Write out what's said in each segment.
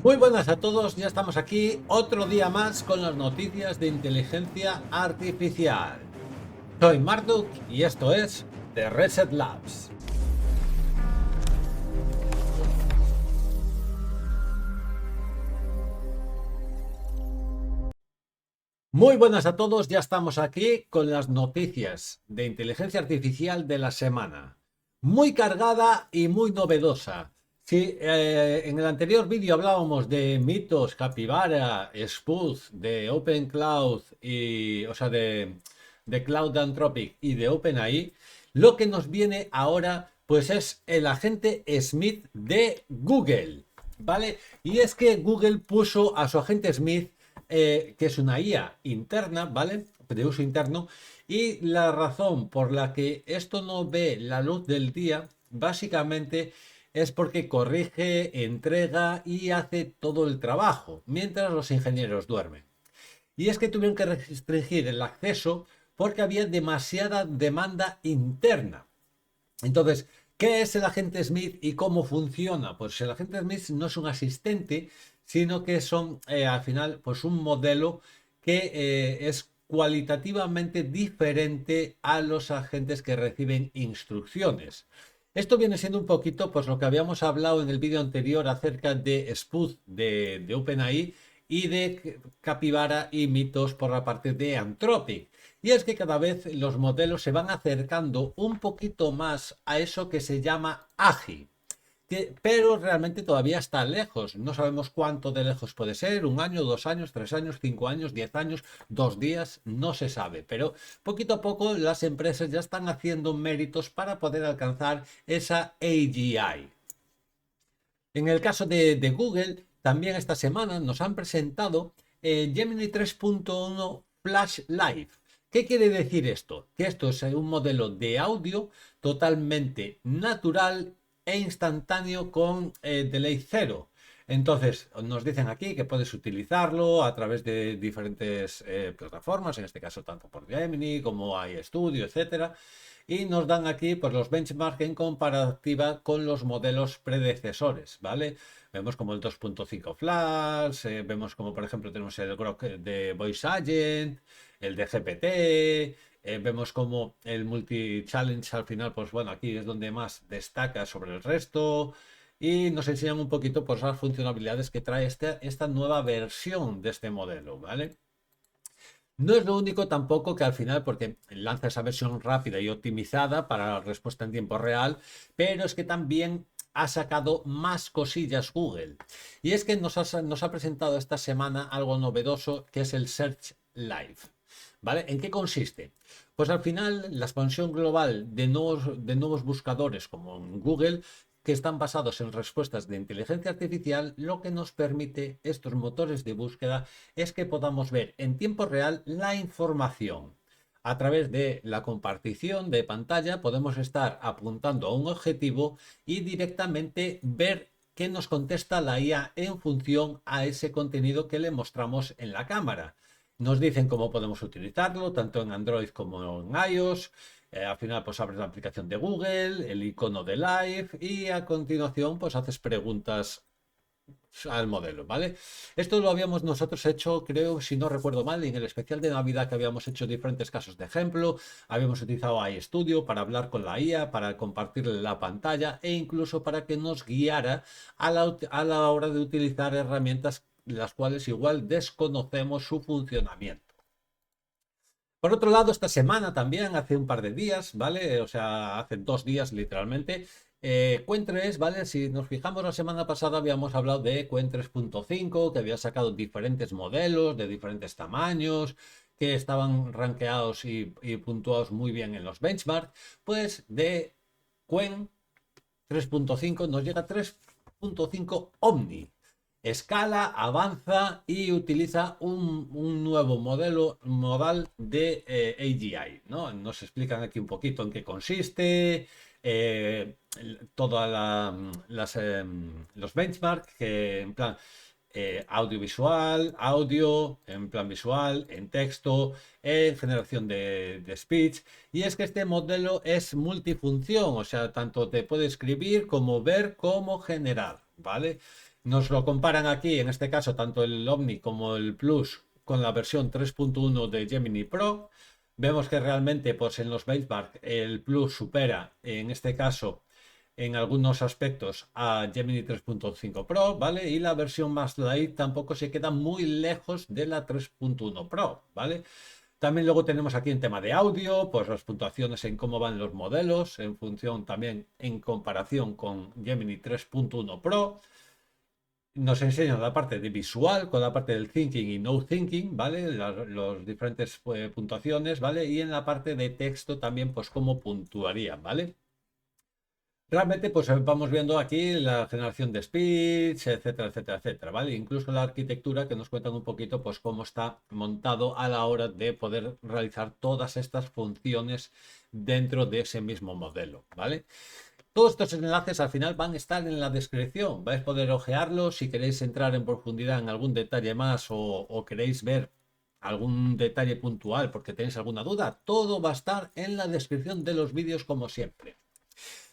Muy buenas a todos, ya estamos aquí otro día más con las noticias de inteligencia artificial. Soy Marduk y esto es The Reset Labs. Muy buenas a todos, ya estamos aquí con las noticias de inteligencia artificial de la semana. Muy cargada y muy novedosa. Sí, en el anterior vídeo hablábamos de mitos, Capybara, Spoof, de OpenCloud y, o sea, de Cloud Anthropic y de OpenAI. Lo que nos viene ahora, pues es el agente Smith de Google, ¿vale? Y es que Google puso a su agente Smith que es una IA interna, ¿vale? De uso interno. Y la razón por la que esto no ve la luz del día, básicamente, es porque corrige, entrega y hace todo el trabajo, mientras los ingenieros duermen. Y es que tuvieron que restringir el acceso porque había demasiada demanda interna. Entonces, ¿qué es el agente Smith y cómo funciona? Pues el agente Smith no es un asistente, sino que son al final pues un modelo que es cualitativamente diferente a los agentes que reciben instrucciones. Esto viene siendo un poquito pues lo que habíamos hablado en el vídeo anterior acerca de Spoof de OpenAI y de Capybara y mitos por la parte de Anthropic. Y es que cada vez los modelos se van acercando un poquito más a eso que se llama AGI, pero realmente todavía está lejos. No sabemos cuánto de lejos puede ser, 1 año, 2 años, 3 años, 5 años, 10 años, 2 días, no se sabe. Pero poquito a poco las empresas ya están haciendo méritos para poder alcanzar esa AGI. En el caso de Google, también esta semana nos han presentado Gemini 3.1 Flash Live. ¿Qué quiere decir esto? Que esto es un modelo de audio totalmente natural e instantáneo con delay cero. Entonces, nos dicen aquí que puedes utilizarlo a través de diferentes plataformas, en este caso tanto por Gemini como iStudio, etcétera. Y nos dan aquí pues, los benchmarks en comparativa con los modelos predecesores, ¿vale? Vemos como el 2.5 Flash, vemos como por ejemplo tenemos el Grok de Voice Agent, el de GPT, vemos como el Multi-Challenge al final, pues bueno, aquí es donde más destaca sobre el resto y nos enseñan un poquito pues las funcionalidades que trae esta nueva versión de este modelo, ¿vale? No es lo único tampoco que al final, porque lanza esa versión rápida y optimizada para la respuesta en tiempo real, pero es que también ha sacado más cosillas Google. Y es que nos ha presentado esta semana algo novedoso que es el Search Live. ¿Vale? ¿En qué consiste? Pues al final la expansión global de nuevos buscadores como en Google que están basados en respuestas de inteligencia artificial, lo que nos permite estos motores de búsqueda es que podamos ver en tiempo real la información. A través de la compartición de pantalla podemos estar apuntando a un objetivo y directamente ver qué nos contesta la IA en función a ese contenido que le mostramos en la cámara. Nos dicen cómo podemos utilizarlo, tanto en Android como en iOS. Al final, pues abres la aplicación de Google, el icono de Live y a continuación, pues haces preguntas al modelo, ¿vale? Esto lo habíamos nosotros hecho, creo, si no recuerdo mal, en el especial de Navidad que habíamos hecho diferentes casos de ejemplo. Habíamos utilizado iStudio para hablar con la IA, para compartirle la pantalla e incluso para que nos guiara a la hora de utilizar herramientas las cuales igual desconocemos su funcionamiento. Por otro lado, esta semana también, hace un par de días, ¿vale? O sea, hace 2 días literalmente, Quen3, ¿vale? Si nos fijamos, la semana pasada habíamos hablado de Quen 3.5, que había sacado diferentes modelos de diferentes tamaños, que estaban rankeados y puntuados muy bien en los benchmarks. Pues de Quen 3.5 nos llega 3.5 Omni. Escala, avanza y utiliza un nuevo modal de AGI, ¿no? Nos explican aquí un poquito en qué consiste, todos los benchmarks, que en plan audiovisual, audio, en plan visual, en texto, en generación de speech. Y es que este modelo es multifunción, o sea, tanto te puede escribir como ver como generar, ¿vale? Nos lo comparan aquí, en este caso, tanto el Omni como el Plus con la versión 3.1 de Gemini Pro. Vemos que realmente pues en los benchmark el Plus supera, en este caso, en algunos aspectos a Gemini 3.5 Pro, ¿vale? Y la versión más light tampoco se queda muy lejos de la 3.1 Pro, ¿vale? También luego tenemos aquí en tema de audio, pues las puntuaciones en cómo van los modelos, en función también en comparación con Gemini 3.1 Pro. Nos enseñan la parte de visual con la parte del thinking y no thinking, ¿vale? Los diferentes puntuaciones, ¿vale? Y en la parte de texto también, pues cómo puntuarían, ¿vale? Realmente, pues vamos viendo aquí la generación de speech, etcétera, etcétera, etcétera, ¿vale? Incluso la arquitectura que nos cuentan un poquito, pues cómo está montado a la hora de poder realizar todas estas funciones dentro de ese mismo modelo, ¿vale? Todos estos enlaces al final van a estar en la descripción. Vais a poder ojearlos si queréis entrar en profundidad en algún detalle más o queréis ver algún detalle puntual porque tenéis alguna duda. Todo va a estar en la descripción de los vídeos como siempre.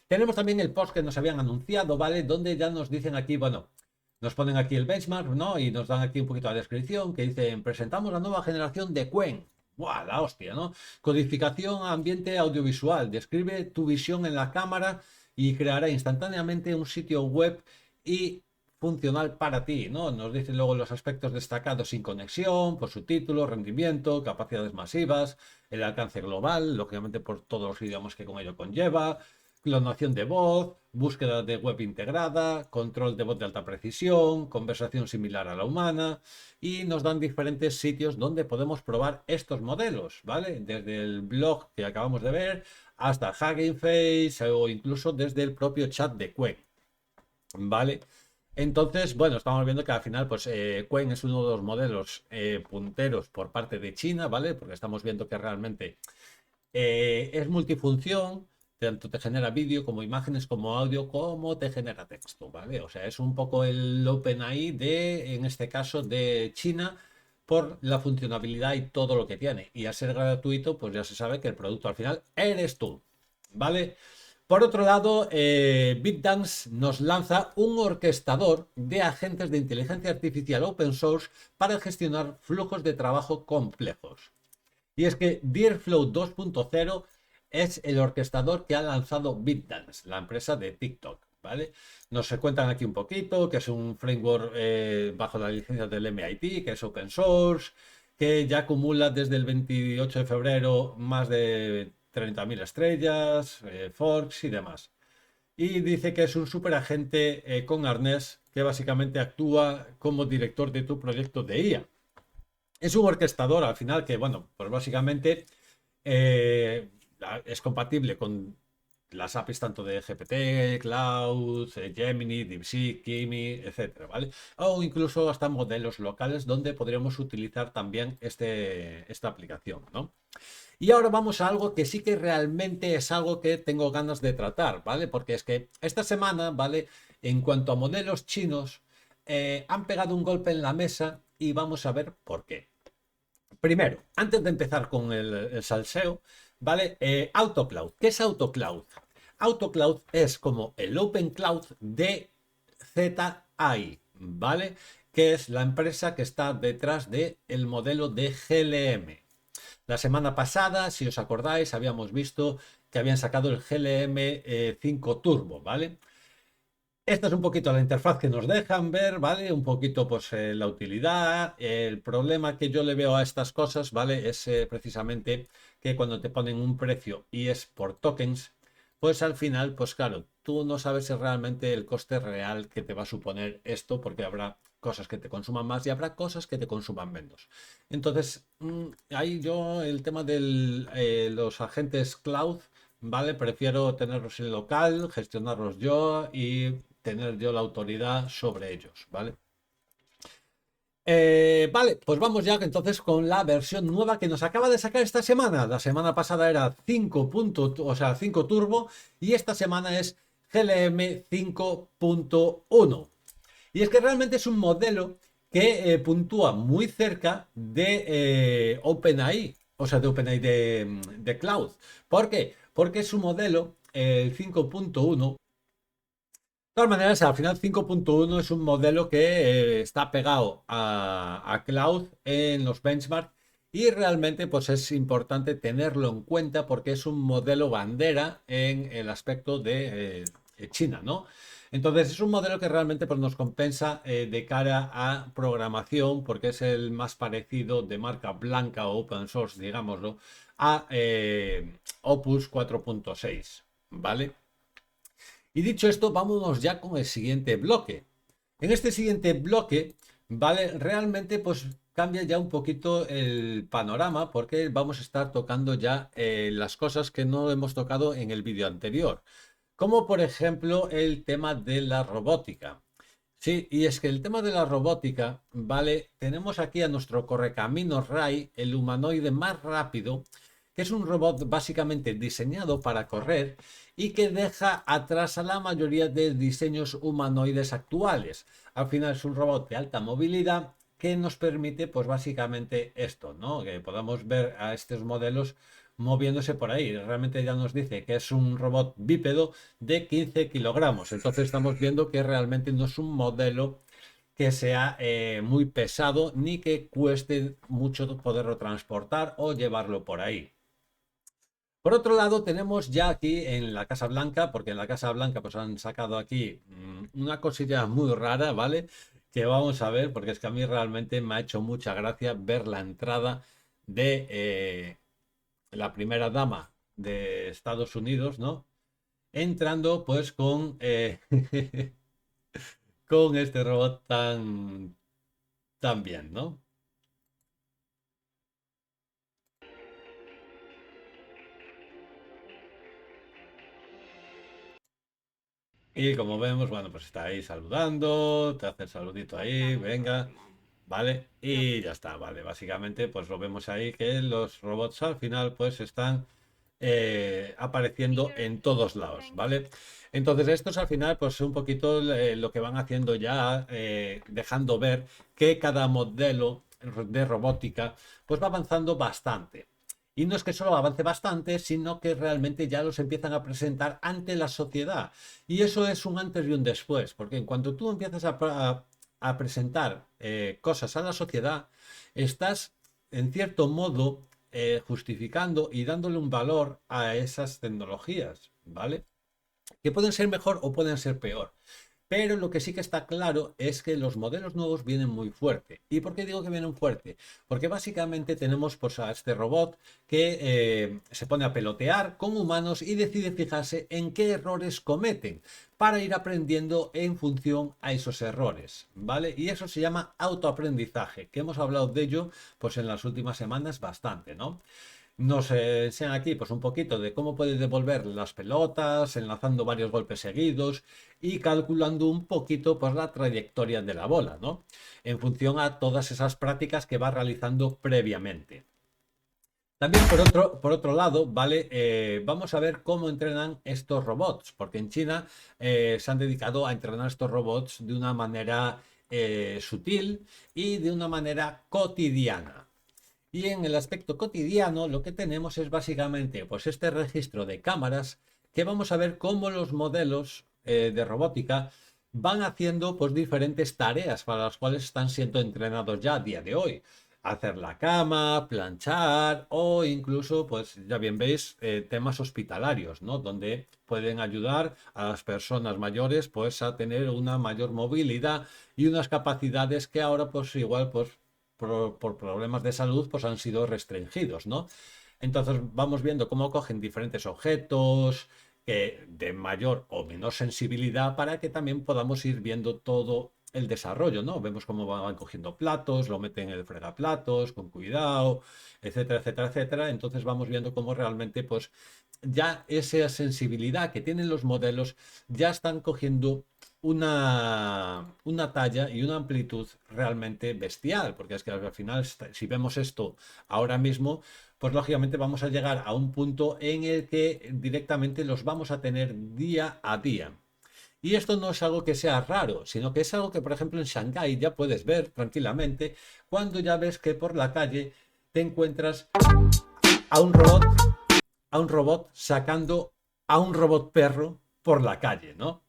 Tenemos también el post que nos habían anunciado, ¿vale? Donde ya nos dicen aquí, bueno, nos ponen aquí el benchmark, ¿no? Y nos dan aquí un poquito la descripción que dicen, presentamos la nueva generación de Qwen. ¡Buah, la hostia!, ¿no? Codificación ambiente audiovisual. Describe tu visión en la cámara y creará instantáneamente un sitio web y funcional para ti, ¿no? Nos dicen luego los aspectos destacados sin conexión, por subtítulos, rendimiento, capacidades masivas, el alcance global, lógicamente por todos los idiomas que con ello conlleva, clonación de voz, búsqueda de web integrada, control de voz de alta precisión, conversación similar a la humana, y nos dan diferentes sitios donde podemos probar estos modelos, ¿vale? Desde el blog que acabamos de ver hasta Hugging Face o incluso desde el propio chat de Qwen, ¿vale? Entonces, bueno, estamos viendo que al final, pues, Qwen es uno de los modelos punteros por parte de China, ¿vale? Porque estamos viendo que realmente es multifunción, tanto te genera vídeo como imágenes, como audio, como te genera texto, ¿vale? O sea, es un poco el OpenAI de, en este caso, de China por la funcionalidad y todo lo que tiene. Y al ser gratuito, pues ya se sabe que el producto al final eres tú, ¿vale? Por otro lado, BitDance nos lanza un orquestador de agentes de inteligencia artificial open source para gestionar flujos de trabajo complejos. Y es que Dearflow 2.0 es el orquestador que ha lanzado BitDance, la empresa de TikTok, ¿vale? Nos cuentan aquí un poquito que es un framework bajo la licencia del MIT, que es open source, que ya acumula desde el 28 de febrero más de 30.000 estrellas, forks y demás. Y dice que es un superagente con arnés que básicamente actúa como director de tu proyecto de IA. Es un orquestador al final que, bueno, pues básicamente eh, es compatible con las APIs tanto de GPT, Cloud, Gemini, DeepSeek, Kimi, etcétera, ¿vale? O incluso hasta modelos locales donde podríamos utilizar también esta aplicación, ¿no? Y ahora vamos a algo que sí que realmente es algo que tengo ganas de tratar, ¿vale? Porque es que esta semana, ¿vale? En cuanto a modelos chinos, han pegado un golpe en la mesa y vamos a ver por qué. Primero, antes de empezar con el salseo, ¿vale? AutoCloud. ¿Qué es AutoCloud? AutoCloud es como el Open Cloud de ZAI, ¿vale? Que es la empresa que está detrás del modelo de GLM. La semana pasada, si os acordáis, habíamos visto que habían sacado el GLM 5 Turbo, ¿vale? Esta es un poquito la interfaz que nos dejan ver, ¿vale? Un poquito pues la utilidad. El problema que yo le veo a estas cosas, ¿vale? Es precisamente que cuando te ponen un precio y es por tokens, pues al final, pues claro, tú no sabes si realmente el coste real que te va a suponer esto, porque habrá cosas que te consuman más y habrá cosas que te consuman menos. Entonces, ahí yo el tema de los agentes cloud, ¿vale? Prefiero tenerlos en local, gestionarlos yo y tener yo la autoridad sobre ellos, ¿vale? Vale, pues vamos ya entonces con la versión nueva que nos acaba de sacar esta semana. La semana pasada era 5 o sea, 5 Turbo y esta semana es GLM 5.1. Y es que realmente es un modelo que puntúa muy cerca de OpenAI, o sea, de OpenAI de Cloud. ¿Por qué? Porque su modelo, el 5.1, De todas maneras, al final 5.1 es un modelo que está pegado a Cloud en los benchmarks y realmente pues es importante tenerlo en cuenta porque es un modelo bandera en el aspecto de China, ¿no? Entonces es un modelo que realmente pues, nos compensa de cara a programación porque es el más parecido de marca blanca o open source, digámoslo, a Opus 4.6, ¿vale? Y dicho esto, vámonos ya con el siguiente bloque. En este siguiente bloque, ¿vale? Realmente pues cambia ya un poquito el panorama porque vamos a estar tocando ya las cosas que no hemos tocado en el vídeo anterior, como por ejemplo el tema de la robótica. Sí, y es que el tema de la robótica, ¿vale? Tenemos aquí a nuestro correcaminos Rai, el humanoide más rápido, que es un robot básicamente diseñado para correr y que deja atrás a la mayoría de diseños humanoides actuales. Al final es un robot de alta movilidad que nos permite, pues básicamente esto, ¿no? Que podamos ver a estos modelos moviéndose por ahí. Realmente ya nos dice que es un robot bípedo de 15 kilogramos. Entonces estamos viendo que realmente no es un modelo que sea muy pesado ni que cueste mucho poderlo transportar o llevarlo por ahí. Por otro lado, tenemos ya aquí en la Casa Blanca, porque en la Casa Blanca pues han sacado aquí una cosilla muy rara, ¿vale? Que vamos a ver, porque es que a mí realmente me ha hecho mucha gracia ver la entrada de la primera dama de Estados Unidos, ¿no? Entrando pues con, con este robot tan bien, ¿no? Y como vemos, bueno, pues está ahí saludando, te hace el saludito ahí, venga, ¿vale? Y ya está, ¿vale? Básicamente, pues lo vemos ahí que los robots al final, pues están apareciendo en todos lados, ¿vale? Entonces, estos al final, pues un poquito lo que van haciendo ya, dejando ver que cada modelo de robótica, pues va avanzando bastante. Y no es que solo avance bastante, sino que realmente ya los empiezan a presentar ante la sociedad. Y eso es un antes y un después, porque en cuanto tú empiezas a presentar cosas a la sociedad, estás en cierto modo justificando y dándole un valor a esas tecnologías, ¿vale? Que pueden ser mejor o pueden ser peor. Pero lo que sí que está claro es que los modelos nuevos vienen muy fuerte. ¿Y por qué digo que vienen fuerte? Porque básicamente tenemos pues, a este robot que se pone a pelotear con humanos y decide fijarse en qué errores cometen para ir aprendiendo en función a esos errores, ¿vale? Y eso se llama autoaprendizaje, que hemos hablado de ello pues en las últimas semanas bastante, ¿no? Nos enseñan aquí pues un poquito de cómo puedes devolver las pelotas, enlazando varios golpes seguidos y calculando un poquito pues la trayectoria de la bola, ¿no? En función a todas esas prácticas que va realizando previamente. También por otro lado, ¿vale? Vamos a ver cómo entrenan estos robots, porque en China se han dedicado a entrenar estos robots de una manera sutil y de una manera cotidiana. Y en el aspecto cotidiano lo que tenemos es básicamente pues este registro de cámaras que vamos a ver cómo los modelos de robótica van haciendo pues diferentes tareas para las cuales están siendo entrenados ya a día de hoy. Hacer la cama, planchar o incluso, pues ya bien veis, temas hospitalarios, ¿no? Donde pueden ayudar a las personas mayores pues a tener una mayor movilidad y unas capacidades que ahora pues igual pues por problemas de salud pues han sido restringidos, ¿no? Entonces vamos viendo cómo cogen diferentes objetos de mayor o menor sensibilidad para que también podamos ir viendo todo el desarrollo, ¿no? Vemos cómo van cogiendo platos, lo meten en el fregaplatos con cuidado, etcétera, etcétera, etcétera. Entonces vamos viendo cómo realmente pues ya esa sensibilidad que tienen los modelos ya están cogiendo una talla y una amplitud realmente bestial, porque es que al final, si vemos esto ahora mismo, pues lógicamente vamos a llegar a un punto en el que directamente los vamos a tener día a día. Y esto no es algo que sea raro, sino que es algo que, por ejemplo, en Shanghái ya puedes ver tranquilamente cuando ya ves que por la calle te encuentras a un robot, a un robot sacando a un robot perro por la calle, ¿no?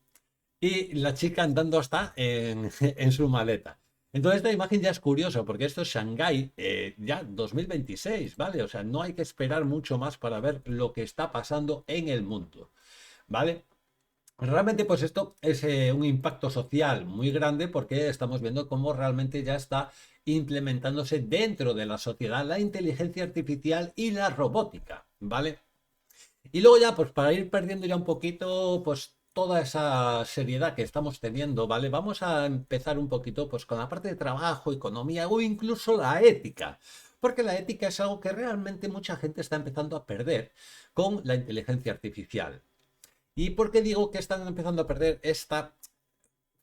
y la chica andando hasta en su maleta. Entonces esta imagen ya es curiosa porque esto es Shanghái ya 2026, ¿vale? O sea, no hay que esperar mucho más para ver lo que está pasando en el mundo, ¿vale? Realmente, pues esto es un impacto social muy grande porque estamos viendo cómo realmente ya está implementándose dentro de la sociedad la inteligencia artificial y la robótica, ¿vale? Y luego ya, pues para ir perdiendo ya un poquito, pues toda esa seriedad que estamos teniendo, ¿vale? Vamos a empezar un poquito, pues con la parte de trabajo, economía o incluso la ética. Porque la ética es algo que realmente mucha gente está empezando a perder con la inteligencia artificial. ¿Y por qué digo que están empezando a perder esta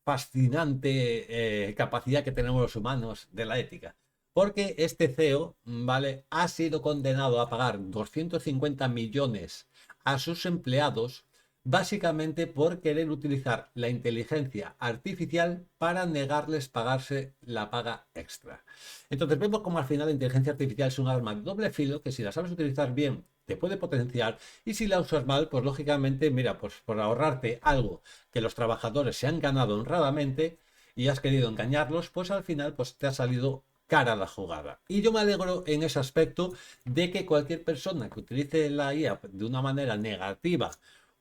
fascinante capacidad que tenemos los humanos de la ética? Porque este CEO, ¿vale? Ha sido condenado a pagar 250 millones a sus empleados básicamente por querer utilizar la inteligencia artificial para negarles pagarse la paga extra. Entonces vemos como al final la inteligencia artificial es un arma de doble filo que si la sabes utilizar bien te puede potenciar y si la usas mal, pues lógicamente, mira, pues por ahorrarte algo que los trabajadores se han ganado honradamente y has querido engañarlos, pues al final pues te ha salido cara la jugada. Y yo me alegro en ese aspecto de que cualquier persona que utilice la IA de una manera negativa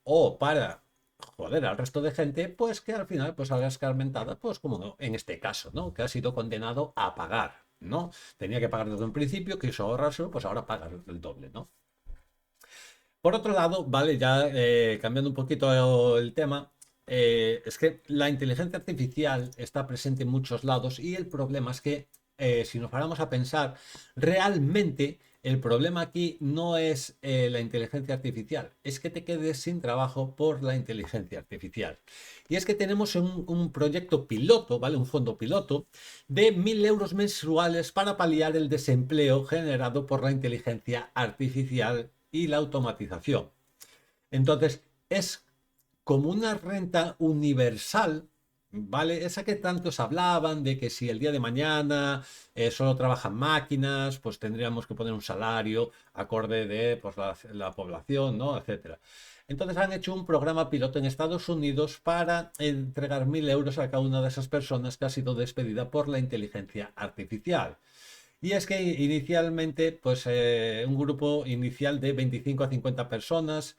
o para joder al resto de gente, pues que al final pues salga escarmentada, pues como en este caso, ¿no? Que ha sido condenado a pagar, ¿no? Tenía que pagar desde un principio, quiso ahorrárselo, pues ahora paga el doble, ¿no? Por otro lado, vale, ya cambiando un poquito el tema, es que la inteligencia artificial está presente en muchos lados y el problema es que si nos paramos a pensar, realmente el problema aquí no es la inteligencia artificial, es que te quedes sin trabajo por la inteligencia artificial. Y es que tenemos un proyecto piloto, ¿vale? Un fondo piloto de 1.000 euros mensuales para paliar el desempleo generado por la inteligencia artificial y la automatización. Entonces, es como una renta universal, ¿vale? Esa que tantos hablaban de que si el día de mañana solo trabajan máquinas, pues tendríamos que poner un salario acorde de pues, la población, ¿no? Etcétera. Entonces han hecho un programa piloto en Estados Unidos para entregar 1.000 euros a cada una de esas personas que ha sido despedida por la inteligencia artificial. Y es que inicialmente, pues un grupo inicial de 25 a 50 personas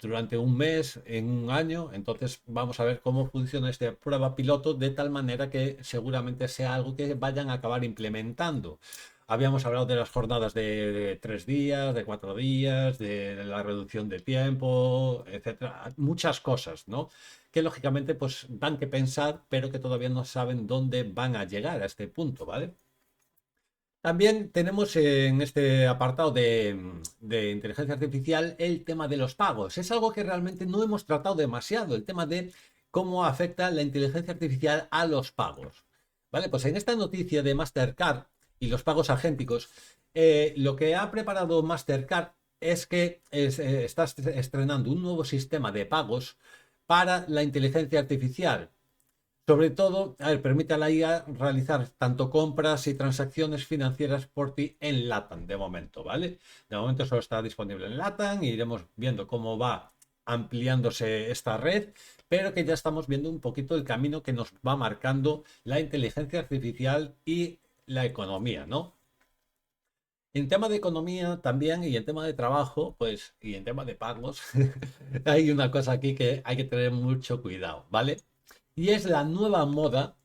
durante un mes, en un año. Entonces vamos a ver cómo funciona esta prueba piloto de tal manera que seguramente sea algo que vayan a acabar implementando. Habíamos hablado de las jornadas de 3 días, de 4 días, de la reducción de tiempo, etcétera. Muchas cosas, ¿no? Que lógicamente pues dan que pensar, pero que todavía no saben dónde van a llegar a este punto, ¿vale? También tenemos en este apartado de inteligencia artificial el tema de los pagos. Es algo que realmente no hemos tratado demasiado, el tema de cómo afecta la inteligencia artificial a los pagos. Vale, pues en esta noticia de Mastercard y los pagos agénticos, lo que ha preparado Mastercard es que está estrenando un nuevo sistema de pagos para la inteligencia artificial. Sobre todo, a ver, permite a la IA realizar tanto compras y transacciones financieras por ti en LATAM de momento, ¿vale? De momento solo está disponible en LATAM y iremos viendo cómo va ampliándose esta red, pero que ya estamos viendo un poquito el camino que nos va marcando la inteligencia artificial y la economía, ¿no? En tema de economía también y en tema de trabajo, pues, y en tema de pagos, hay una cosa aquí que hay que tener mucho cuidado, ¿vale? Y es la nueva moda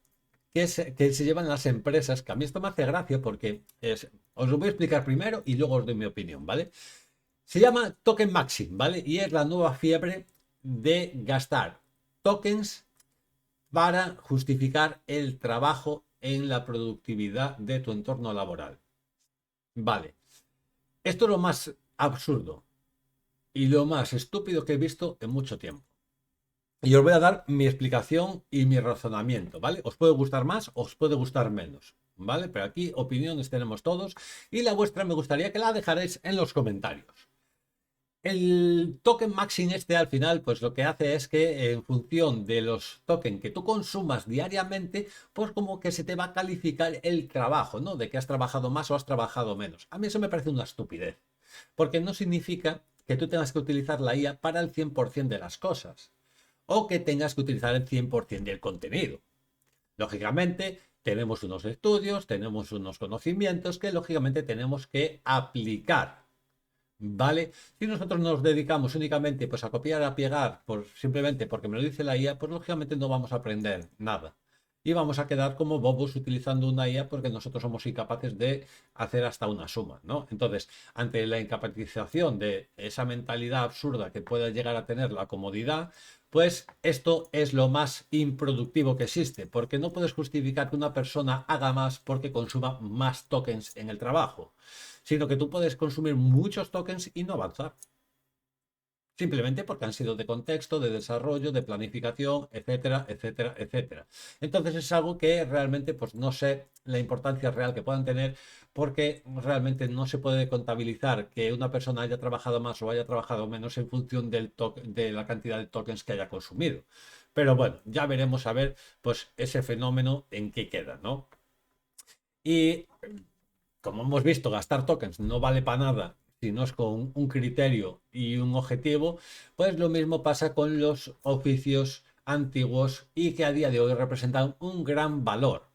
que se llevan las empresas, que a mí esto me hace gracia porque os lo voy a explicar primero y luego os doy mi opinión, ¿vale? Se llama token maxing, ¿vale? Y es la nueva fiebre de gastar tokens para justificar el trabajo en la productividad de tu entorno laboral. Vale, esto es lo más absurdo y lo más estúpido que he visto en mucho tiempo. Y os voy a dar mi explicación y mi razonamiento, ¿vale? Os puede gustar más, os puede gustar menos, ¿vale? Pero aquí opiniones tenemos todos y la vuestra me gustaría que la dejarais en los comentarios. El token maxing este al final, pues lo que hace es que en función de los tokens que tú consumas diariamente, pues como que se te va a calificar el trabajo, ¿no? De que has trabajado más o has trabajado menos. A mí eso me parece una estupidez, porque no significa que tú tengas que utilizar la IA para el 100% de las cosas. o que tengas que utilizar el 100% del contenido. Lógicamente, tenemos unos estudios, tenemos unos conocimientos que lógicamente tenemos que aplicar. ¿Vale? Si nosotros nos dedicamos únicamente pues, a copiar, a pegar, simplemente porque me lo dice la IA, pues lógicamente no vamos a aprender nada. Y vamos a quedar como bobos utilizando una IA porque nosotros somos incapaces de hacer hasta una suma, ¿no? Entonces, ante la incapacitación de esa mentalidad absurda que pueda llegar a tener la comodidad, pues esto es lo más improductivo que existe, porque no puedes justificar que una persona haga más porque consuma más tokens en el trabajo, sino que tú puedes consumir muchos tokens y no avanzar. Simplemente porque han sido de contexto, de desarrollo, de planificación, etcétera, etcétera, etcétera. Entonces es algo que realmente pues no sé la importancia real que puedan tener, porque realmente no se puede contabilizar que una persona haya trabajado más o haya trabajado menos en función de la cantidad de tokens que haya consumido. Pero bueno, ya veremos a ver pues ese fenómeno en qué queda, ¿no? Y como hemos visto, gastar tokens no vale para nada si no es con un criterio y un objetivo, pues lo mismo pasa con los oficios antiguos y que a día de hoy representan un gran valor.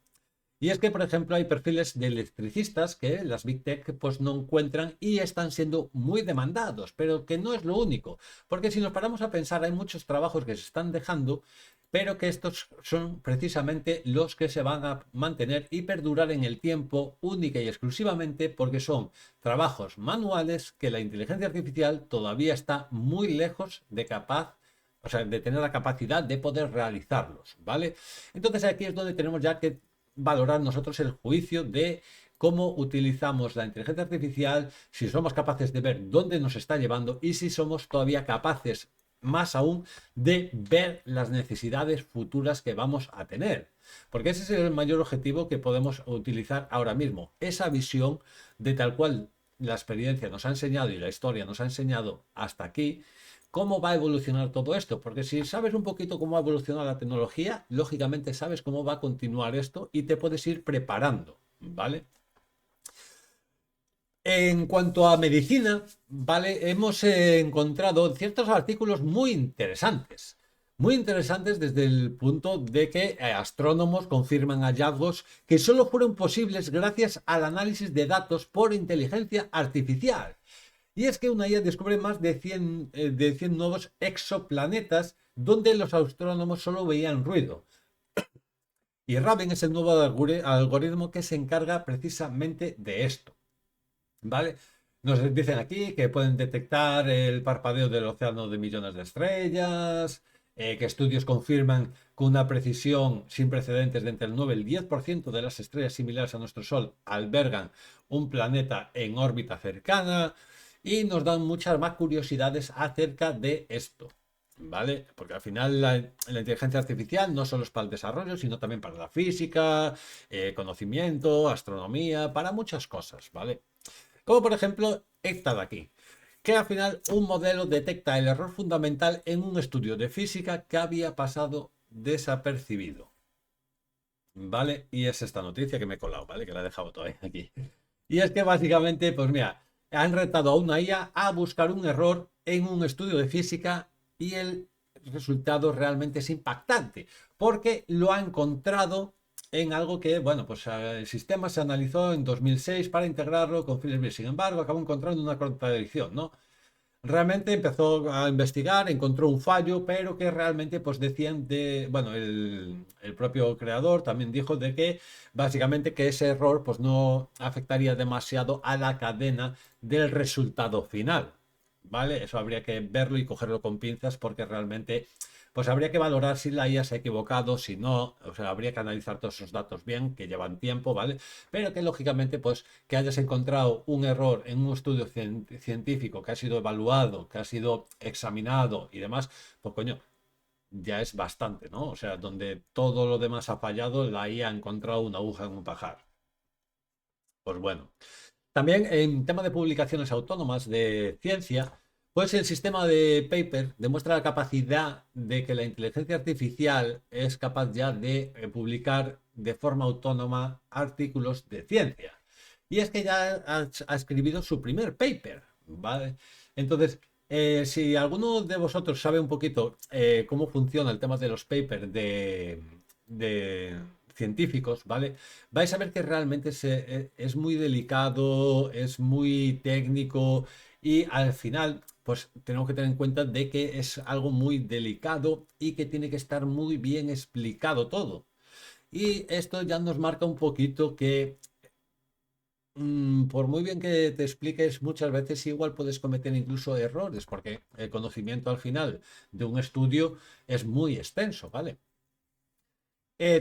Y es que, por ejemplo, hay perfiles de electricistas que las Big Tech pues no encuentran y están siendo muy demandados, pero que no es lo único, porque si nos paramos a pensar, hay muchos trabajos que se están dejando, pero que estos son precisamente los que se van a mantener y perdurar en el tiempo única y exclusivamente porque son trabajos manuales que la inteligencia artificial todavía está muy lejos de capaz, o sea, de tener la capacidad de poder realizarlos, ¿vale? Entonces aquí es donde tenemos ya que valorar nosotros el juicio de cómo utilizamos la inteligencia artificial, si somos capaces de ver dónde nos está llevando y si somos todavía capaces, más aún, de ver las necesidades futuras que vamos a tener. Porque ese es el mayor objetivo que podemos utilizar ahora mismo, esa visión de tal cual la experiencia nos ha enseñado y la historia nos ha enseñado hasta aquí, cómo va a evolucionar todo esto, porque si sabes un poquito cómo va a evolucionar la tecnología, lógicamente sabes cómo va a continuar esto y te puedes ir preparando, ¿vale? En cuanto a medicina, ¿vale? Hemos encontrado ciertos artículos muy interesantes desde el punto de que astrónomos confirman hallazgos que solo fueron posibles gracias al análisis de datos por inteligencia artificial. Y es que una IA descubre más de 100 nuevos exoplanetas donde los astrónomos solo veían ruido. Y Raven es el nuevo algoritmo que se encarga precisamente de esto. ¿Vale? Nos dicen aquí que pueden detectar el parpadeo del océano de millones de estrellas, que estudios confirman con una precisión sin precedentes de entre el 9 y el 10% de las estrellas similares a nuestro Sol albergan un planeta en órbita cercana y nos dan muchas más curiosidades acerca de esto. ¿Vale? Porque al final la inteligencia artificial no solo es para el desarrollo, sino también para la física, conocimiento, astronomía, para muchas cosas, ¿vale? Como por ejemplo esta de aquí, que al final un modelo detecta el error fundamental en un estudio de física que había pasado desapercibido. ¿Vale? Y es esta noticia que me he colado, ¿vale? Que la he dejado todavía aquí. Y es que básicamente, pues mira, han retado a una IA a buscar un error en un estudio de física y el resultado realmente es impactante, porque lo ha encontrado en algo que, bueno, pues el sistema se analizó en 2006 para integrarlo con fines. Sin embargo, acabó encontrando una contradicción, ¿no? Realmente empezó a investigar, encontró un fallo, pero que realmente pues decían de, bueno, el propio creador también dijo de que básicamente que ese error pues no afectaría demasiado a la cadena del resultado final, ¿vale? Eso habría que verlo y cogerlo con pinzas porque realmente pues habría que valorar si la IA se ha equivocado, si no, o sea, habría que analizar todos esos datos bien, que llevan tiempo, ¿vale? Pero que lógicamente, pues, que hayas encontrado un error en un estudio científico que ha sido evaluado, que ha sido examinado y demás, pues coño, ya es bastante, ¿no? O sea, donde todo lo demás ha fallado, la IA ha encontrado una aguja en un pajar. Pues bueno. También en tema de publicaciones autónomas de ciencia, pues el sistema de paper demuestra la capacidad de que la inteligencia artificial es capaz ya de publicar de forma autónoma artículos de ciencia. Y es que ya ha escrito su primer paper, ¿vale? Entonces, Si alguno de vosotros sabe un poquito cómo funciona el tema de los papers de científicos, ¿vale? Vais a ver que realmente es muy delicado, es muy técnico y al final, pues tenemos que tener en cuenta de que es algo muy delicado y que tiene que estar muy bien explicado todo. Y esto ya nos marca un poquito que por muy bien que te expliques, muchas veces igual puedes cometer incluso errores, porque el conocimiento al final de un estudio es muy extenso, ¿vale?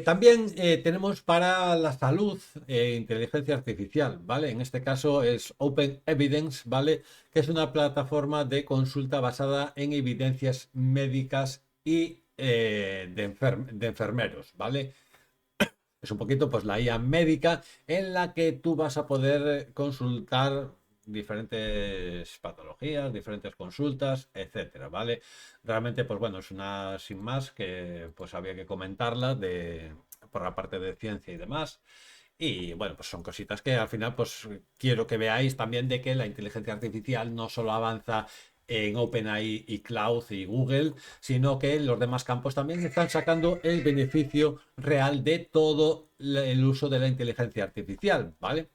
También tenemos para la salud inteligencia artificial, ¿vale? En este caso es Open Evidence, ¿vale? Que es una plataforma de consulta basada en evidencias médicas y de enfermeros, ¿vale? Es un poquito pues la IA médica en la que tú vas a poder consultar diferentes patologías, diferentes consultas, etcétera, ¿vale? Realmente, pues bueno, es una sin más que pues había que comentarla por la parte de ciencia y demás. Y bueno, pues son cositas que al final pues quiero que veáis también de que la inteligencia artificial no solo avanza en OpenAI y Cloud y Google, sino que los demás campos también están sacando el beneficio real de todo el uso de la inteligencia artificial, ¿vale?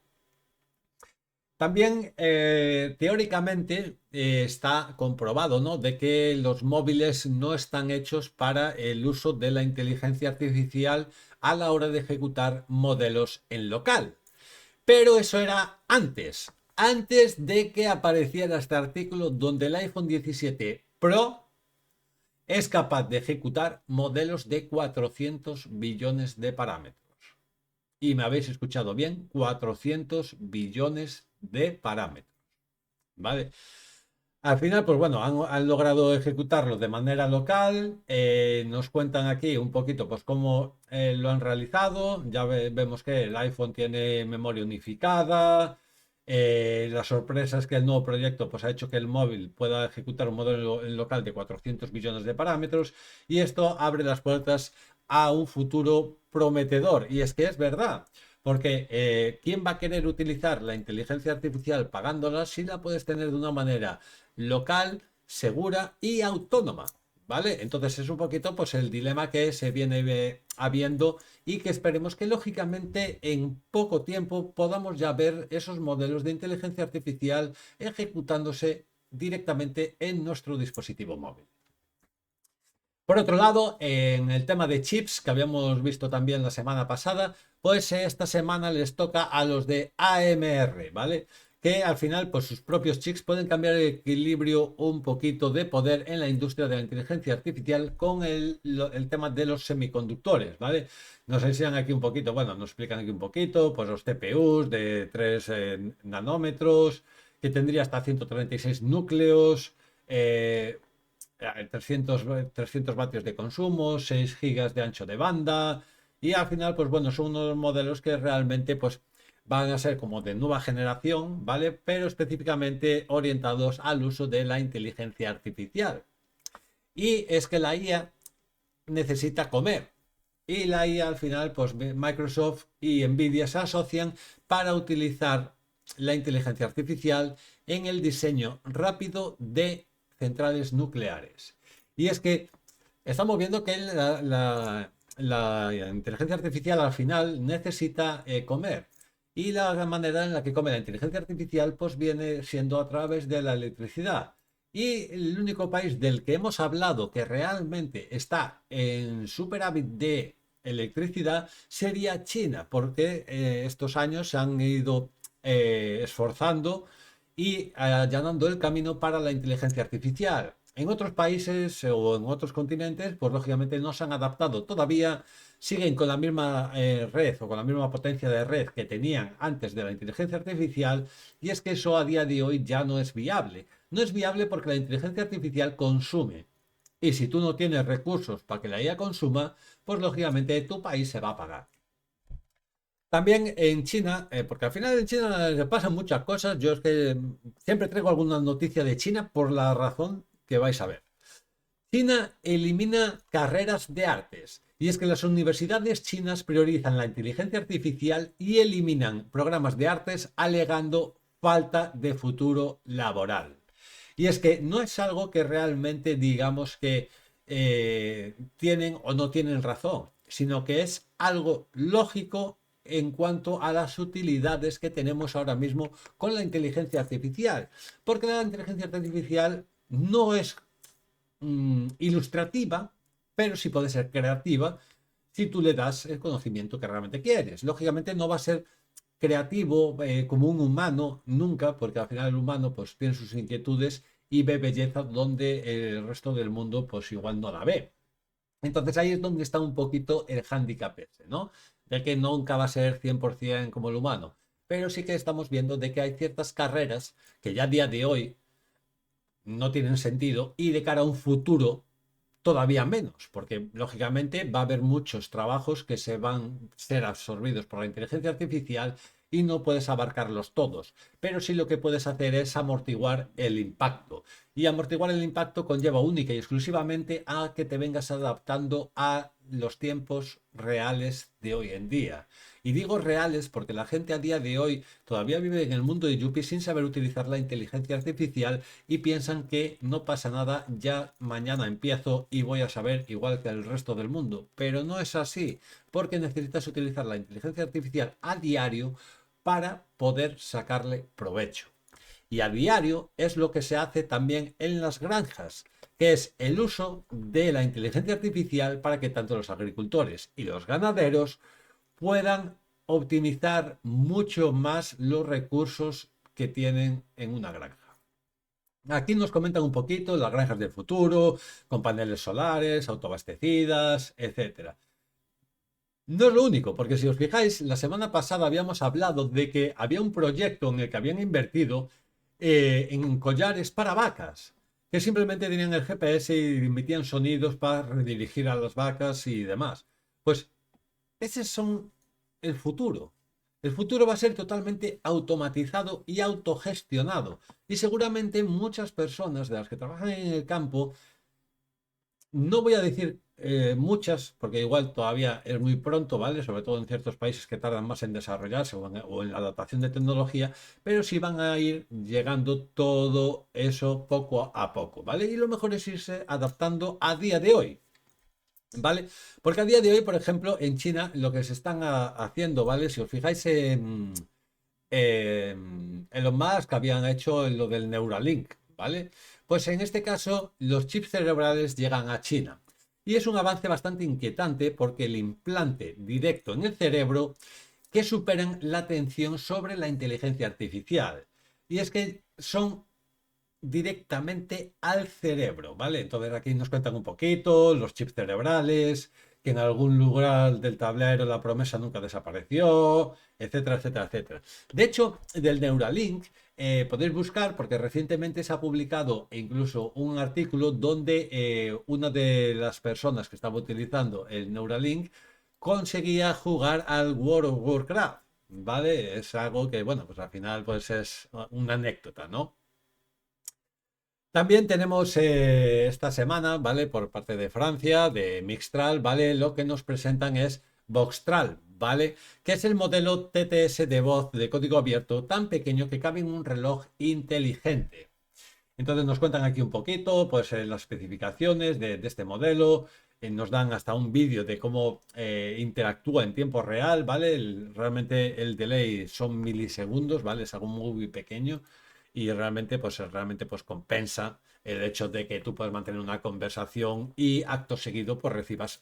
También teóricamente está comprobado, ¿no? De que los móviles no están hechos para el uso de la inteligencia artificial a la hora de ejecutar modelos en local. Pero eso era antes de que apareciera este artículo donde el iPhone 17 Pro es capaz de ejecutar modelos de 400 billones de parámetros. Y me habéis escuchado bien, 400 billones de parámetros. ¿Vale? Al final, pues bueno, han logrado ejecutarlo de manera local. Nos cuentan aquí un poquito, pues cómo lo han realizado. Ya vemos que el iPhone tiene memoria unificada. La sorpresa es que el nuevo proyecto pues, ha hecho que el móvil pueda ejecutar un modelo local de 400 billones de parámetros. Y esto abre las puertas a un futuro prometedor. Y es que es verdad. Porque ¿quién va a querer utilizar la inteligencia artificial pagándola si la puedes tener de una manera local, segura y autónoma? ¿Vale? Entonces es un poquito pues el dilema que se viene habiendo y que esperemos que lógicamente en poco tiempo podamos ya ver esos modelos de inteligencia artificial ejecutándose directamente en nuestro dispositivo móvil. Por otro lado, en el tema de chips que habíamos visto también la semana pasada, pues esta semana les toca a los de AMR, ¿vale? Que al final, pues sus propios chips pueden cambiar el equilibrio un poquito de poder en la industria de la inteligencia artificial con el tema de los semiconductores, ¿vale? Nos enseñan aquí un poquito, bueno, nos explican aquí un poquito, pues los TPUs de 3 nanómetros, que tendría hasta 136 núcleos, 300 vatios de consumo, 6 gigas de ancho de banda y al final, pues bueno, son unos modelos que realmente pues van a ser como de nueva generación, ¿vale? Pero específicamente orientados al uso de la inteligencia artificial. Y es que la IA necesita comer. Y la IA al final, pues Microsoft y Nvidia se asocian para utilizar la inteligencia artificial en el diseño rápido de centrales nucleares. Y es que estamos viendo que la inteligencia artificial al final necesita comer. Y la manera en la que come la inteligencia artificial pues viene siendo a través de la electricidad. Y el único país del que hemos hablado que realmente está en superávit de electricidad sería China, porque estos años se han ido esforzando y allanando el camino para la inteligencia artificial. En otros países o en otros continentes, pues lógicamente no se han adaptado todavía, siguen con la misma red o con la misma potencia de red que tenían antes de la inteligencia artificial y es que eso a día de hoy ya no es viable. No es viable porque la inteligencia artificial consume. Y si tú no tienes recursos para que la IA consuma, pues lógicamente tu país se va a pagar. También en China, porque al final en China se pasan muchas cosas, yo es que siempre traigo alguna noticia de China por la razón que vais a ver. China elimina carreras de artes. Y es que las universidades chinas priorizan la inteligencia artificial y eliminan programas de artes alegando falta de futuro laboral. Y es que no es algo que realmente digamos que tienen o no tienen razón, sino que es algo lógico en cuanto a las utilidades que tenemos ahora mismo con la inteligencia artificial. Porque la inteligencia artificial no es ilustrativa, pero sí puede ser creativa si tú le das el conocimiento que realmente quieres. Lógicamente no va a ser creativo como un humano nunca, porque al final el humano pues tiene sus inquietudes y ve belleza donde el resto del mundo pues igual no la ve. Entonces ahí es donde está un poquito el hándicap ese, ¿no? De que nunca va a ser 100% como el humano. Pero sí que estamos viendo de que hay ciertas carreras que ya a día de hoy no tienen sentido y de cara a un futuro todavía menos, porque lógicamente va a haber muchos trabajos que se van a ser absorbidos por la inteligencia artificial y no puedes abarcarlos todos, pero sí lo que puedes hacer es amortiguar el impacto. Y amortiguar el impacto conlleva única y exclusivamente a que te vengas adaptando a los tiempos reales de hoy en día. Y digo reales porque la gente a día de hoy todavía vive en el mundo de Yuppie sin saber utilizar la inteligencia artificial y piensan que no pasa nada, ya mañana empiezo y voy a saber igual que el resto del mundo. Pero no es así, porque necesitas utilizar la inteligencia artificial a diario para poder sacarle provecho. Y a diario es lo que se hace también en las granjas, que es el uso de la inteligencia artificial para que tanto los agricultores y los ganaderos puedan optimizar mucho más los recursos que tienen en una granja. Aquí nos comentan un poquito las granjas del futuro, con paneles solares, autoabastecidas, etcétera. No es lo único, porque si os fijáis, la semana pasada habíamos hablado de que había un proyecto en el que habían invertido en collares para vacas, que simplemente tenían el GPS y emitían sonidos para redirigir a las vacas y demás. Pues ese son el futuro. El futuro va a ser totalmente automatizado y autogestionado. Y seguramente muchas personas de las que trabajan en el campo, no voy a decir muchas, porque igual todavía es muy pronto, ¿vale? Sobre todo en ciertos países que tardan más en desarrollarse o en la adaptación de tecnología, pero sí van a ir llegando todo eso poco a poco, ¿vale? Y lo mejor es irse adaptando a día de hoy. ¿Vale? Porque a día de hoy, por ejemplo, en China lo que se están haciendo, ¿vale? Si os fijáis en Elon Musk habían hecho lo del Neuralink, ¿vale? Pues en este caso los chips cerebrales llegan a China. Y es un avance bastante inquietante porque el implante directo en el cerebro que superan la atención sobre la inteligencia artificial. Y es que son directamente al cerebro, ¿vale? Entonces aquí nos cuentan un poquito los chips cerebrales, que en algún lugar del tablero la promesa nunca desapareció, etcétera, etcétera, etcétera. De hecho, del Neuralink podéis buscar porque recientemente se ha publicado incluso un artículo donde una de las personas que estaba utilizando el Neuralink conseguía jugar al World of Warcraft, ¿vale? Es algo que, bueno, pues al final pues es una anécdota, ¿no? También tenemos esta semana, ¿vale? Por parte de Francia, de Mixtral, ¿vale? Lo que nos presentan es Voxtral, ¿vale? Que es el modelo TTS de voz de código abierto tan pequeño que cabe en un reloj inteligente. Entonces nos cuentan aquí un poquito, pues las especificaciones de este modelo, nos dan hasta un vídeo de cómo interactúa en tiempo real, ¿vale? Realmente el delay son milisegundos, ¿vale? Es algo muy pequeño y realmente pues compensa el hecho de que tú puedes mantener una conversación y acto seguido pues recibas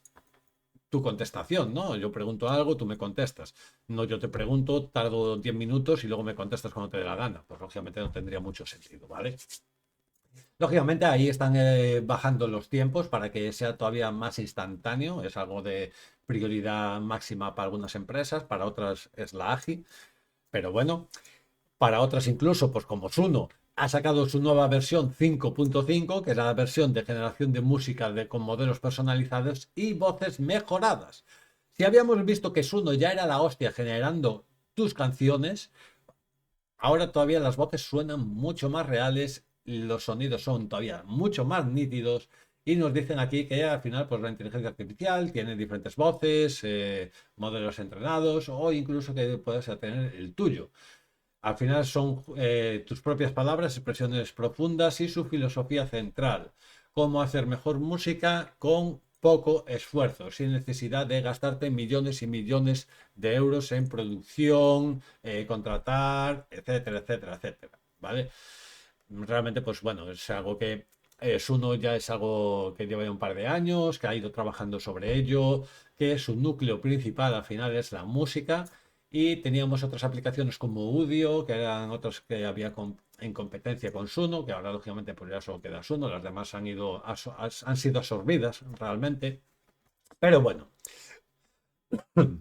tu contestación, ¿no? Yo pregunto algo, tú me contestas. No, yo te pregunto, tardo 10 minutos y luego me contestas cuando te dé la gana. Pues lógicamente no tendría mucho sentido, ¿vale? Lógicamente ahí están bajando los tiempos para que sea todavía más instantáneo. Es algo de prioridad máxima para algunas empresas, para otras es la AGI. Pero bueno, para otras incluso, pues como Suno, ha sacado su nueva versión 5.5, que es la versión de generación de música con modelos personalizados y voces mejoradas. Si habíamos visto que Suno ya era la hostia generando tus canciones, ahora todavía las voces suenan mucho más reales, los sonidos son todavía mucho más nítidos y nos dicen aquí que al final pues la inteligencia artificial tiene diferentes voces, modelos entrenados o incluso que puedas tener el tuyo. Al final son tus propias palabras, expresiones profundas y su filosofía central. Cómo hacer mejor música con poco esfuerzo, sin necesidad de gastarte millones y millones de euros en producción, contratar, etcétera, etcétera, etcétera. ¿Vale? Realmente, pues bueno, es algo que Suno ya es algo que lleva ya un par de años, que ha ido trabajando sobre ello, que su núcleo principal al final es la música y teníamos otras aplicaciones como Udio, que eran otras que había en competencia con Suno, que ahora lógicamente pues ya solo queda Suno, las demás han sido absorbidas realmente. Pero bueno,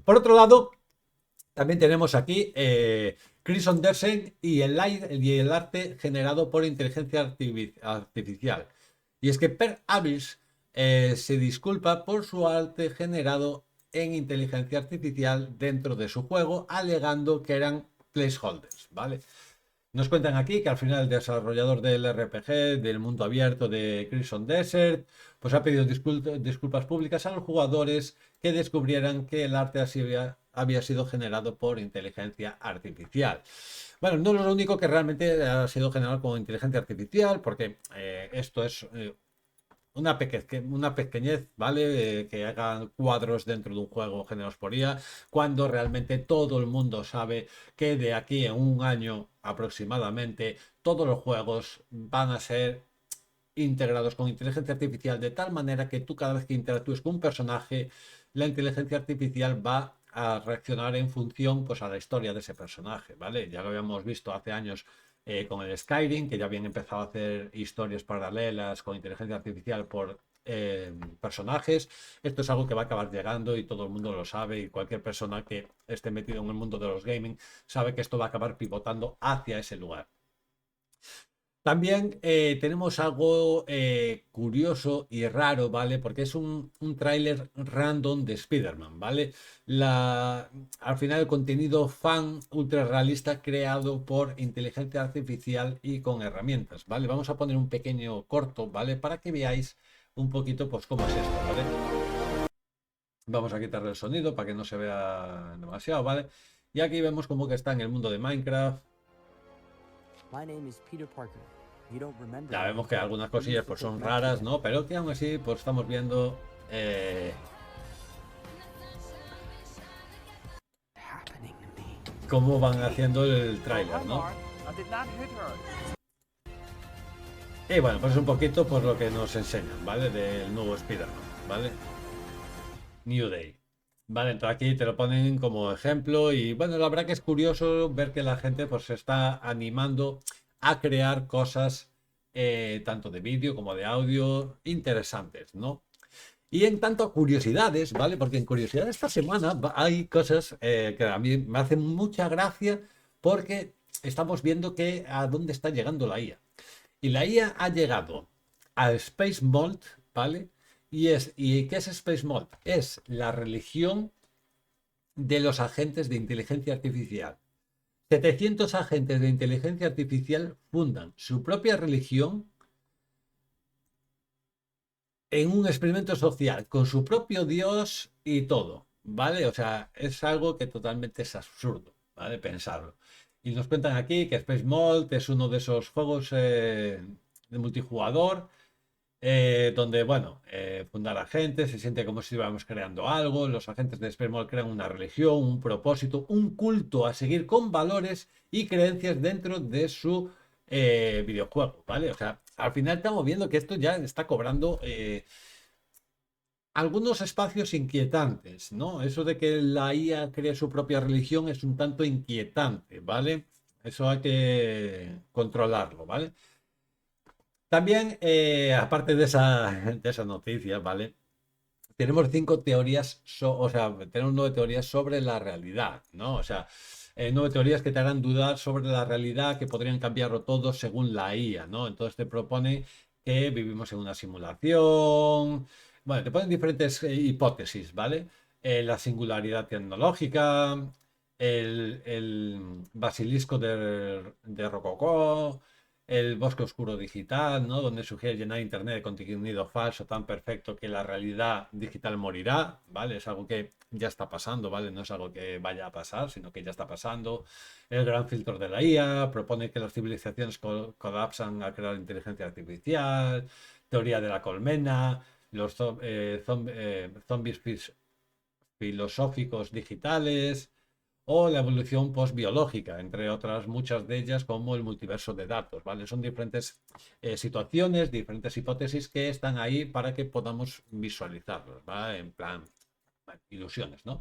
por otro lado, también tenemos aquí Chris Andersen y el arte generado por inteligencia artificial. Y es que Per Abyss se disculpa por su arte generado en inteligencia artificial dentro de su juego, alegando que eran placeholders, ¿vale? Nos cuentan aquí que al final el desarrollador del RPG, del mundo abierto de Crimson Desert, pues ha pedido disculpas públicas a los jugadores que descubrieran que el arte así había sido generado por inteligencia artificial. Bueno, no es lo único que realmente ha sido generado con inteligencia artificial, porque esto es una pequeñez, ¿vale? Que hagan cuadros dentro de un juego generados por IA, cuando realmente todo el mundo sabe que de aquí a un año aproximadamente todos los juegos van a ser integrados con inteligencia artificial de tal manera que tú cada vez que interactúes con un personaje, la inteligencia artificial va a reaccionar en función pues a la historia de ese personaje, ¿vale? Ya lo habíamos visto hace años con el Skyrim, que ya habían empezado a hacer historias paralelas con inteligencia artificial por personajes. Esto es algo que va a acabar llegando y todo el mundo lo sabe y cualquier persona que esté metido en el mundo de los gaming sabe que esto va a acabar pivotando hacia ese lugar. También tenemos algo curioso y raro, ¿vale? Porque es un tráiler random de Spider-Man, ¿vale? Al final el contenido fan ultra realista creado por inteligencia artificial y con herramientas, ¿vale? Vamos a poner un pequeño corto, ¿vale? Para que veáis un poquito, pues, cómo es esto, ¿vale? Vamos a quitarle el sonido para que no se vea demasiado, ¿vale? Y aquí vemos como que está en el mundo de Minecraft. Ya vemos que algunas cosillas pues son raras, ¿no? Pero que aún así pues estamos viendo cómo van haciendo el tráiler, ¿no? Y bueno, pues es un poquito pues lo que nos enseñan, ¿vale? Del nuevo Spider-Man, ¿vale? New Day. Vale, entonces aquí te lo ponen como ejemplo y bueno, la verdad que es curioso ver que la gente pues se está animando a crear cosas tanto de vídeo como de audio interesantes, ¿no? Y en tanto a curiosidades, ¿vale? Porque en curiosidades esta semana hay cosas que a mí me hacen mucha gracia porque estamos viendo que a dónde está llegando la IA. Y la IA ha llegado al Space Mold, ¿vale? ¿Y qué es Space Mold? Es la religión de los agentes de inteligencia artificial. 700 agentes de inteligencia artificial fundan su propia religión en un experimento social, con su propio Dios y todo, ¿vale? O sea, es algo que totalmente es absurdo, ¿vale? Pensarlo. Y nos cuentan aquí que Space Mold es uno de esos juegos de multijugador donde, bueno, fundar agentes, se siente como si estuviéramos creando algo, los agentes de Space crean una religión, un propósito, un culto a seguir con valores y creencias dentro de su videojuego, ¿vale? O sea, al final estamos viendo que esto ya está cobrando algunos espacios inquietantes, ¿no? Eso de que la IA cree su propia religión es un tanto inquietante, ¿vale? Eso hay que controlarlo, ¿vale? También, aparte de esa noticia, ¿vale? Tenemos 5 teorías, o sea, tenemos 9 teorías sobre la realidad, ¿no? O sea, 9 teorías que te harán dudar sobre la realidad, que podrían cambiarlo todo según la IA, ¿no? Entonces te propone que vivimos en una simulación. Bueno, te ponen diferentes hipótesis, ¿vale? La singularidad tecnológica, el basilisco de Rococó, el bosque oscuro digital, ¿no? Donde sugiere llenar Internet de contenido falso tan perfecto que la realidad digital morirá, ¿vale? Es algo que ya está pasando, ¿vale? No es algo que vaya a pasar, sino que ya está pasando. El gran filtro de la IA propone que las civilizaciones colapsan al crear inteligencia artificial, teoría de la colmena, los zombies filosóficos digitales o la evolución postbiológica, entre otras muchas de ellas, como el multiverso de datos, ¿vale? Son diferentes situaciones, diferentes hipótesis que están ahí para que podamos visualizarlos, ¿vale? En plan, bueno, ilusiones, ¿no?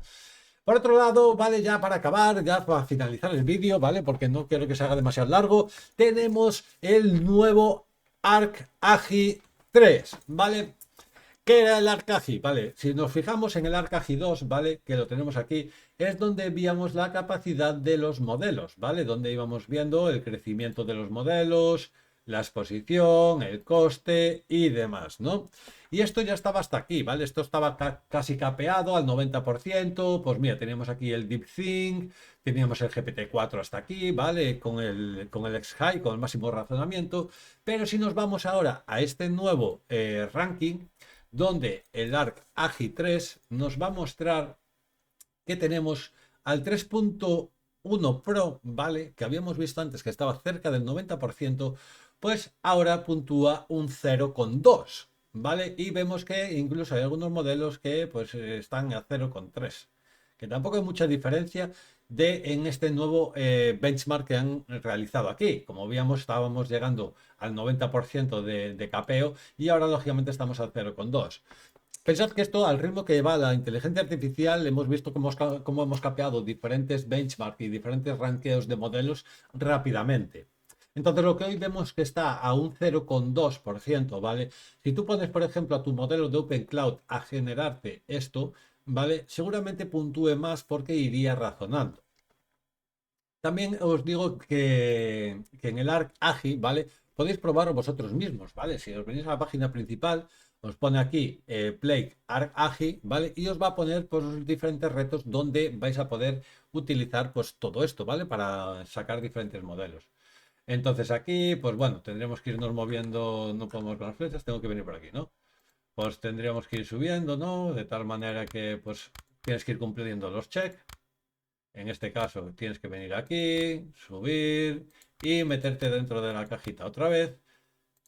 Por otro lado, ¿vale? Ya para acabar, ya para finalizar el vídeo, ¿vale? Porque no quiero que se haga demasiado largo, tenemos el nuevo Arc Agi 3, ¿vale? ¿Qué era el Arcagi? Vale, si nos fijamos en el Arcagi 2, ¿vale? Que lo tenemos aquí, es donde víamos la capacidad de los modelos, ¿vale? Donde íbamos viendo el crecimiento de los modelos, la exposición, el coste y demás, ¿no? Y esto ya estaba hasta aquí, ¿vale? Esto estaba casi capeado al 90%, pues mira, teníamos aquí el DeepThink, teníamos el GPT-4 hasta aquí, ¿vale? Con el X-High, con el máximo razonamiento, pero si nos vamos ahora a este nuevo ranking, donde el Arc Agi 3 nos va a mostrar que tenemos al 3.1 Pro, ¿vale? Que habíamos visto antes que estaba cerca del 90%, pues ahora puntúa un 0,2, ¿vale? Y vemos que incluso hay algunos modelos que pues están a 0,3, que tampoco hay mucha diferencia en este nuevo benchmark que han realizado aquí. Como veíamos, estábamos llegando al 90% de capeo y ahora lógicamente estamos al 0,2. Pensad que esto, al ritmo que va la inteligencia artificial, hemos visto cómo hemos capeado diferentes benchmarks y diferentes rankeos de modelos rápidamente. Entonces, lo que hoy vemos que está a un 0,2%, ¿vale? Si tú pones, por ejemplo, a tu modelo de OpenCloud a generarte esto, ¿vale? Seguramente puntúe más porque iría razonando. También os digo que en el Arc Agi, ¿vale? Podéis probarlo vosotros mismos, ¿vale? Si os venís a la página principal, os pone aquí Play Arc Agi, ¿vale? Y os va a poner pues, los diferentes retos donde vais a poder utilizar pues todo esto, ¿vale? Para sacar diferentes modelos. Entonces aquí, pues bueno, tendremos que irnos moviendo, no podemos con las flechas, tengo que venir por aquí, ¿no? Pues tendríamos que ir subiendo, ¿no? De tal manera que pues tienes que ir cumpliendo los checks. En este caso tienes que venir aquí, subir y meterte dentro de la cajita otra vez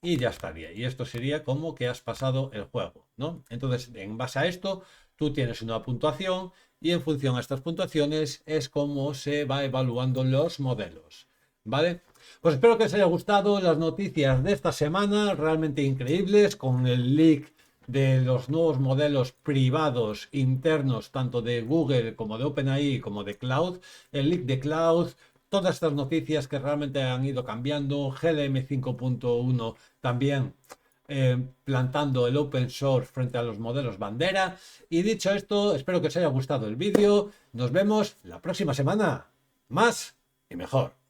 y ya estaría. Y esto sería como que has pasado el juego, ¿no? Entonces, en base a esto, tú tienes una puntuación y en función a estas puntuaciones es como se va evaluando los modelos, ¿vale? Pues espero que os haya gustado las noticias de esta semana, realmente increíbles, con el leak de los nuevos modelos privados internos, tanto de Google como de OpenAI como de Cloud, el leak de Cloud, todas estas noticias que realmente han ido cambiando, GLM 5.1 también plantando el open source frente a los modelos bandera. Y dicho esto, espero que os haya gustado el vídeo. Nos vemos la próxima semana. Más y mejor.